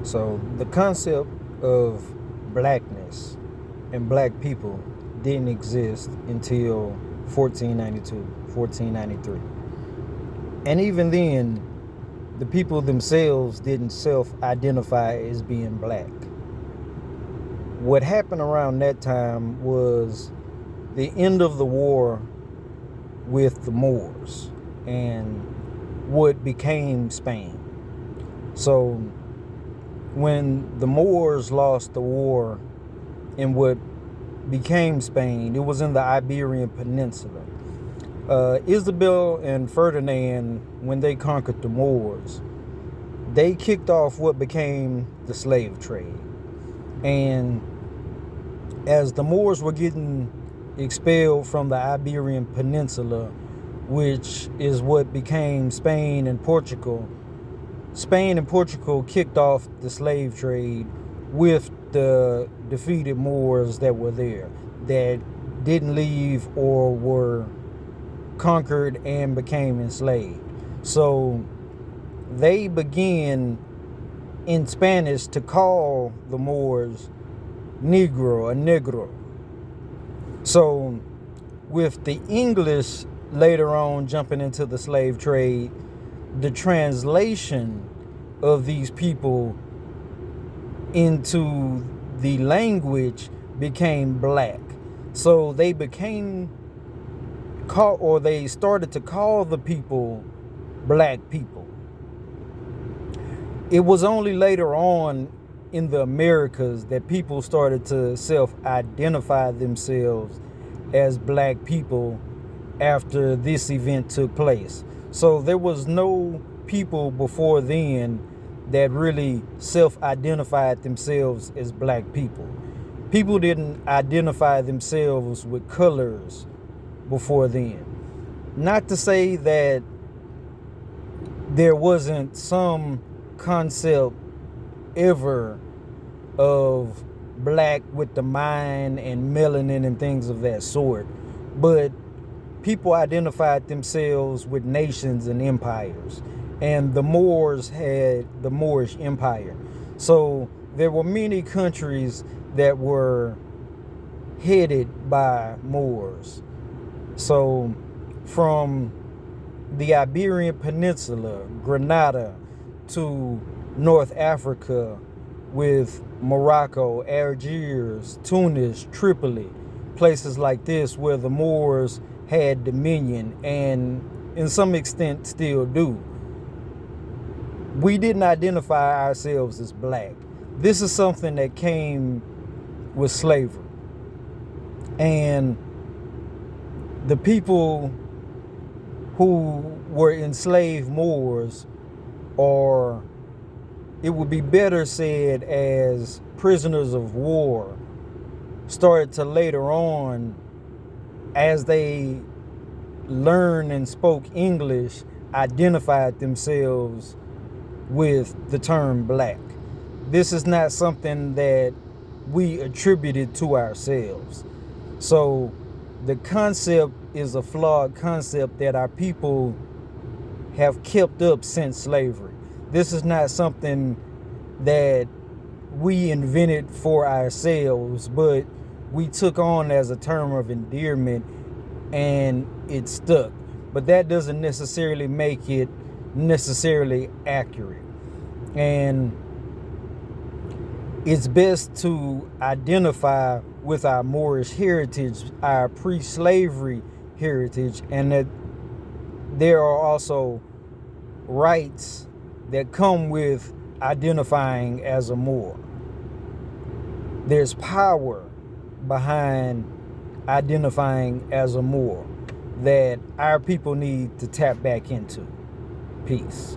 So the concept of blackness and black people didn't exist until 1492, 1493. And even then, the people themselves didn't self-identify as being black. What happened around that time was the end of the war with the Moors and what became Spain. So when the Moors lost the war in what became Spain, it was in the Iberian Peninsula. Isabel and Ferdinand, when they conquered the Moors, they kicked off what became the slave trade. And as the Moors were getting expelled from the Iberian Peninsula, which is what became Spain and Portugal, Spain and Portugal kicked off the slave trade with the defeated Moors that were there, that didn't leave or were conquered and became enslaved. So they began in Spanish to call the Moors Negro, a Negro. So with the English later on jumping into the slave trade, the translation of these people into the language became black. So they became called, or they started to call the people black people. It was only later on in the Americas that people started to self-identify themselves as black people after this event took place. So there was no people before then that really self-identified themselves as black people. People didn't identify themselves with colors before then. Not to say that there wasn't some concept ever of black with the mind and melanin and things of that sort, but people identified themselves with nations and empires, and the Moors had the Moorish Empire. So there were many countries that were headed by Moors. So from the Iberian Peninsula, Grenada, to North Africa with Morocco, Algiers, Tunis, Tripoli, places like this where the Moors had dominion and in some extent still do. We didn't identify ourselves as black. This is something that came with slavery. And the people who were enslaved Moors, or it would be better said as prisoners of war, started to later on, as they learned and spoke English, identified themselves with the term black. This is not something that we attributed to ourselves. So the concept is a flawed concept that our people have kept up since slavery. This is not something that we invented for ourselves, but we took on as a term of endearment and it stuck. But that doesn't necessarily make it necessarily accurate. And it's best to identify with our Moorish heritage, our pre-slavery heritage, and that there are also rights that come with identifying as a Moor. There's power behind identifying as a Moor that our people need to tap back into. Peace.